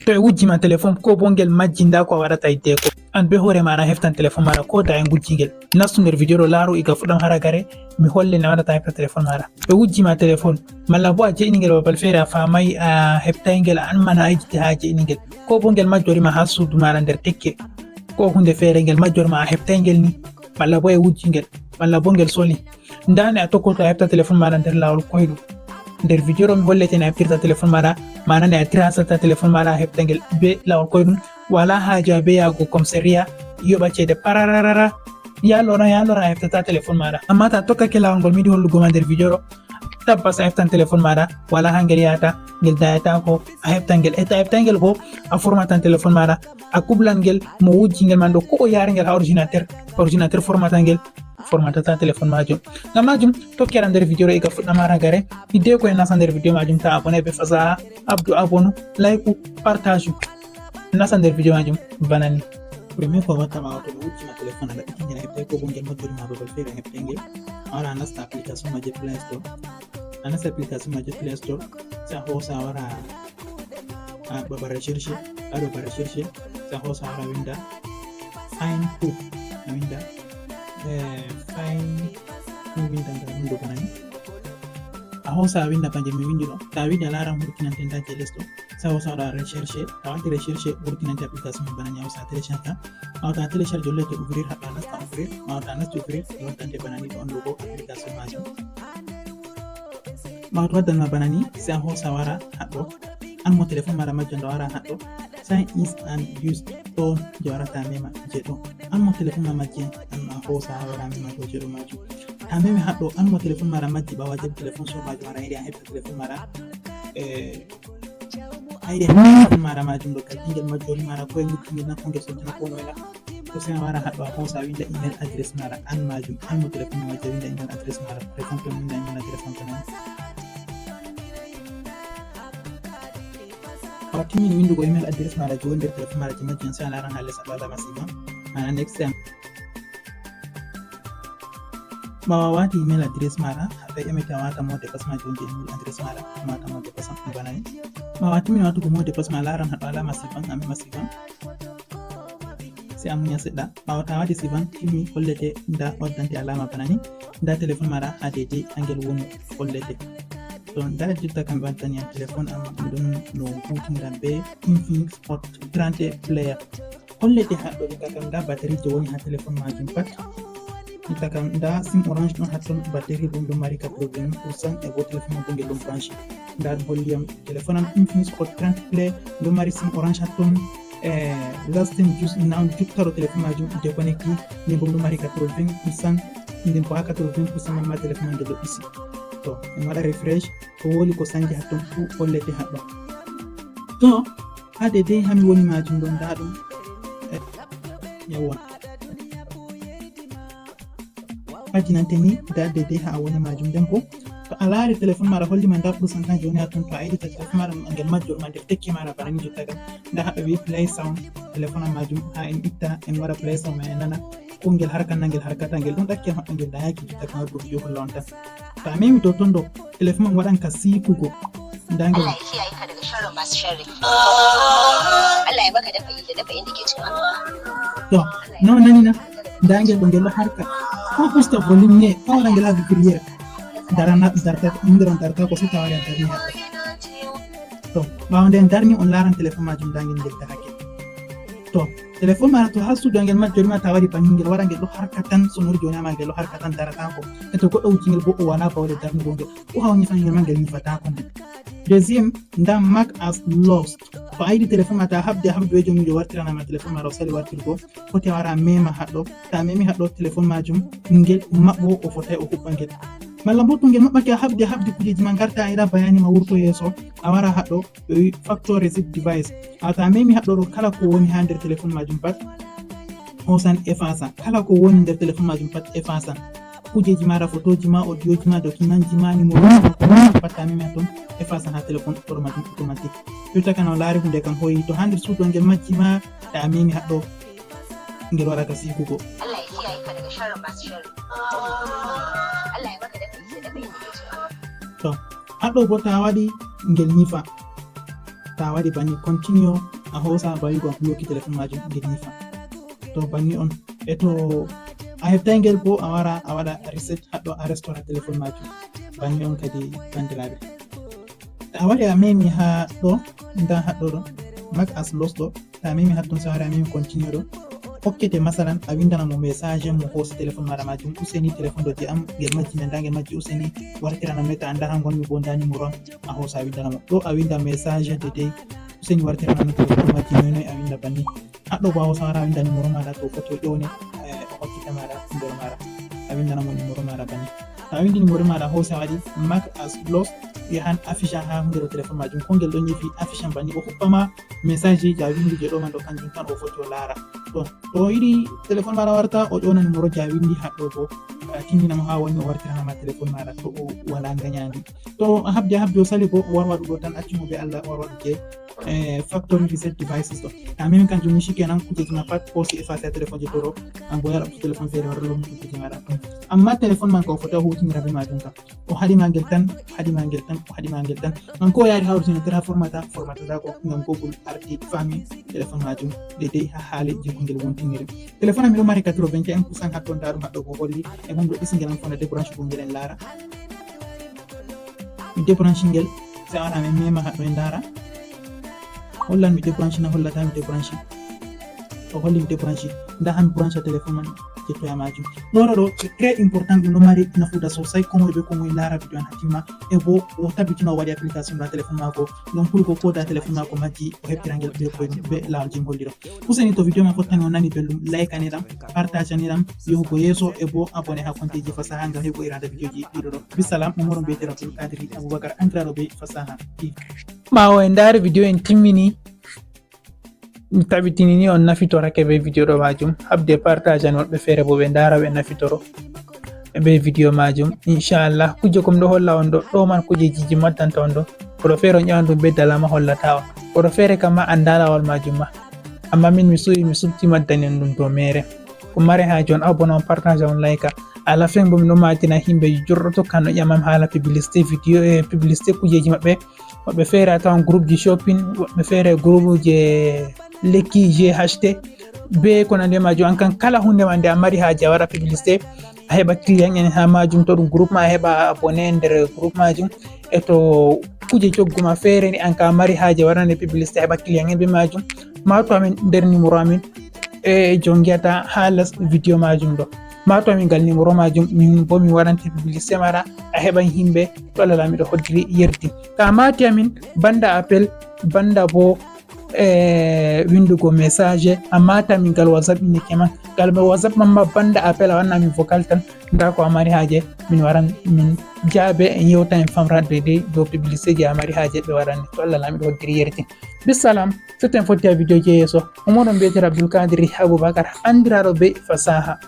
to e wujjima téléphone ko bo ngel majjinda ko waɗata yidde ko an be hoore maɗa heftan téléphone maɗa ko da e gujjingel nastu nder vidéo ɗo laaru iga fuɗɗam hara gare mi holle no waɗata hefta téléphone maɗa ɓe wujjima téléphone malla bo a jeyningel babal feere a famay a heɓtaygel a anmana a yejjite ha jeyningel ko bo ngel majjorima ha suudu maɗa nder tekke ko hunde feere ngel majjorima a heɓtaygel ni malla bo e wujjingel malla bo ngel soni ndane a tokkoto a hefta téléphone maɗa nder lawol koyɗum nder vidéo ɗo mi hollete no a heftirta téléphone maɗa mana nde a trasata téléphone maɗa a heɓta ngel be lawol koyɗum wala haaja be yago commissariat yoɓa ceede parararara yalora a heftata téléphone maɗa amma ta tokkake lawol ngol miɗi hollugoma nder vidéo ɗo tabbas a heftan téléphone maɗa wala ha ngel yahata ngel dayata ko a heftan ngel eta heftangel bo a formatan téléphone maɗa a kublan ngel mo wujji ngel man ɗo ko o yara ngel ha ordinateur formata ngel formatata téléphone majum ngam majum tokkera nder vidéo ɗo iga fuɗɗam hara gare hidde ko en nasa nder vidéo majum ta abonné be fasaha abdou abonu like partage nasa nder vidéo majum banani premier ko watta ɓawa to ɓe wujjima téléphone aɗa ɗiɗi ngel heɓtay ko bo ngel majjorima babal feere heɓtay ngel a wara a nasta application maje play store a nasta application maje play store sai a hosa a wara a babal recherche aɗo ba recherche sai a hosa a wara winda find book a winda find winda nda windo banani a hosa a winda kanje mi windi ɗo ta windi a laran burkinante ndaje les ɗo sai hosa waɗa recherche a waɗi recherche burkinante application mi banani a hosa a télécharge a wata a télécharge jollete ouvrir haɗa nasta ouvrir ma wata a nasti ouvrir e waddante banani ɗo on logo application majum ma wata waddanma banani sai a hosa wara haɗɗo an mo téléphone maɗa majjonɗo wara haɗɗo sign is and use ɗon je warata mema je ɗo an mo téléphone ma majji an a hosa ha wara mema to je ɗo majum ta memi haɗɗo an mo téléphone maɗa majji ɓawa jaɓi téléphone so majum aɗa yiɗi a heɓta téléphone maɗa a yiɗi a heɓta téléphone maɗa majum ɗo kaddingel majjori maɗa ko e guddingel na ko ngel sottina ko noyla to sai a wara haɗɗo a hosa winda email adresse maɗa an majum an mo téléphone ma majji winda email adresse maɗa par exemple winda email adresse on tanan a timmini windugo email adresse maɗa joni nder téléphone maɗa je majji sai a laran ha less aɗo waɗa masiba mana next time ɓawa wati email adresse maɗa aɗa ƴamita wata mode passe ma joni je email adresse maɗa wata mode passe ɗum banani ɓawa timmini watugo mode passe ma laran haɗo ala masiban amema siban sai a muña seɗɗa ɓawa ta waɗi siban timmi hollete nda waddante alama banani nda téléphone maɗa ha dedei angel woni hollete to nda jotta kam ɓe waddani am téléphone am ɗum no hutinira be Infinix Hot 30 player hollete haɗɗo ɗika kam nda batterie je woni ha téléphone majum pat ɗika kam nda sim orange ɗon hatton batterie ɗum ɗum mari 80% e bo téléphone mam bo ngel ɗum branché nda ɗum holliyam téléphone am Infinix Hot 30 play ɗum mari sim orange hatton lasting just now juttaro téléphone majum déconnecté nden bo ɗum mari 80% nden bo ha 80% mamma téléphone ngel ɗo ɓisi to en waɗa refresh ko woli ko sanji hatton fu hollete haɗɗo to ha dedei hami woni majum ɗo nda ɗum yawa fajinante ni nda dedei ha a woni majum nden bo to a laari téléphone maɗa hollima nda pourcentage woni hatton to a yiɗita téléphone maɗa ngel majjorma nder tekki maɗa bana ni jotta kam nda haɓe wi play sound téléphone am majum ha en itta en waɗa play sound ma en nana ko ngel harkanna ngel harkata ngel ɗum ɗakke maɓɓe ngel dayaki jotta kam waɗi video holla on tan to a memi to ton ɗo téléphone mam waɗan ka sikugo nda ngel Allah ya kiyaye ka daga sharrin masu sharri Allah ya baka dafa inda ke cikin to no nanina nda ngel ɗo ngel ɗo harka ko usta volume ne ko waɗa ngel ha vibriére darta ko si tawaɗi a darni haɗɗo to ɓawa nden darni on laran téléphone majum nda ngel ngel darake to téléphone maɗa to ha suudu ngel majjorima ta waɗi banni ngel waɗa ngel ɗo harka tan sonori joni ama ngel ɗo harka tan daratako e to goɗɗo wujji ngel bo o wala bawde darnugo ngel o haw ñifan ngel ma ngel ñifatako nden deuxiéme nda mark as lost to a yiɗi téléphone ma ta habde e jomijo wartiranama téléphone maɗa o sali wartirgo foti a wara mema haɗɗo ta memi haɗɗo téléphone majum ngel maɓɓo o fotai o huɓɓa ngel malla bo to ngel maɓɓake a habdi kujeji ma garta a yiɗa bayani ma wurto yeeso a wara haɗɗo ɓe wi factor reset device ta memi haɗɗo ɗo kala ko woni ha nder téléphone majum pat hosan effaça kala ko woni nder téléphone majum pat effaça kujeji maɗa photoji ma audioji ma document ji ma numéro pat ta memi hatton effaça ha téléphone ɗo majum automatique jotta kana o laari hunde kam hoyi to ha nder suudu ngel majji ma ta memi haɗɗo ngel waɗata sikugo Allah ya kiyaye ka daga sharrin masu sharri Allah ya baka dafa inda ke cikin to haɗɗo bo ta waɗi ngel ñifa ta waɗi banni continue a hosa bawi go bloki téléphone majum ngel nyifa to banni on e to a heɓtai ngel bo a wara a waɗa reset haɗɗo a restaura téléphone majum banni on kadi bandiraɓe a waɗi a memi ha ɗo nda haɗɗo ɗo mark as lost ɗo ta memi hatton so wari a memi continue ɗo hokkete masalan a windana mo message mo hosi téléphone maɗa majum useni téléphone ɗo je am ngel majji nda ngel majji useni wartirana meta anda ha gonmi bo nda numéro am a hosa a windana mo ɗo a winda message de dey useni wartirana mo téléphone majji noy a winda banni haɗɗo bo a hosa wara a winda numéro maɗa to foto ƴewne o hokkita maɗa nder maɗa a windana mo numéro maɗa banni ta a windi numéro maɗa hosa waɗi mark as lost yahan affiche ha hunde ɗo téléphone majum ko ngel ɗon yefi affiche banni o huɓɓama message ji a windi je ɗo man ɗo kanjum tan o foti o laara to yiɗi téléphone maɗa warta o ƴona numéro je a windi haɗɗo bo tindinamo ha woni o wartiranama téléphone maɗa to o wala gañadi to a habdi o sali bo o war waɗu ɗo tan accimo be Allah o war waɗu je factory reset devices ɗo ta memi kanjum ni shikenan kujeji ma pat hosi effacé a téléphone je to ɗo an bo yaɗa ɓutu téléphone feere wara lomni kujeji maɗa amma téléphone man ka o fota hutinira be majum kam o haɗima ngel tan an ko yaari hawrtinotira ha formatata ko ngam Google arti fami téléphone majum dedei ha haali je ko ngel wontiniri téléphone am miɗo mari 81% hatto nda ɗum haɗɗo ko holli e mum ɗo ɗisi ngel am fona débranche ko ngel en laara mi débranche ngel se a waɗa mi mema haɗɗo e ndaara hollan mi débranche na hollata mi débranche o holli mi débranche nda ha mi branche téléphone man jettoya majum ɗo c'est très important ɗum ɗo mari nafuda sosai komoye be komoye laara video an hatimma e bo o tabbitina o waɗi application ɗo ha téléphone mako ngam ɓurgo koda téléphone mako majji o heɓtira ngel be lawol jim holliɗo useni to video man fottani o nani belɗum like aniram partage aniram yahugo yeeso e bo abonné ha konteji fasaha ngam heɓgo irada video ji ɗiɗo ɗo bisalam umoron mbiyetera Abdoul Kadiri Aboubacar andiraɗo be fasaha ɓawo en ndaari video en timmini mi tabitini ni on nafitorake be video ɗo majum habde partage an woɓɓe feere bo ɓe ndaara ɓe nafitoro be video majum inchallah kuje kom ɗo holla on ɗo man kujejiji maddanta on ɗo koɗo feere on ƴewan ɗum be dalama hollata on koɗo feere kam ma anda lawol majum ma amma min mi subti maddani on ɗum dow mere ko mari haji on abona on partage on like à la fin bo mi ɗo matina himɓe jurɗo tokkan no ƴamam haala publicité video e publicité kujeji maɓɓe woɓɓe feere a tawan groupe ji shopping woɓɓe feere groupe je lekki GHT be ko nande majum an kan kala hunde ma nde a mari haji a waɗa publicité a heɓa client en ha majum to ɗum groupe ma a heɓa abonné nder groupe majum e to kuje cogguma feere ni an ka mari haji a waɗane publicité a heɓa client en be majum mato amin nder numéro amin e jongiyata ha les video majum ɗo mato amin ngal numéro majum min bo mi waɗante publicité maɗa a heɓan himɓe to Allah lamiɗo hoddiri yerdi ta mati amin banda appel banda bo windugo message amma tamin ngal whatsapp ni keman ngal whatsapp mamma banda appel a wanna min vocal tan nda ko amari haje min waran min jaabe en yewta en famrade de do publicité je amari haje be waran to Allah lamiɗo hoddiri yerdi bisalam c'était un fotti video je yeso omoɗon mbiyetera Abdoul Kadiri Aboubacar andiraɗo be fasaha.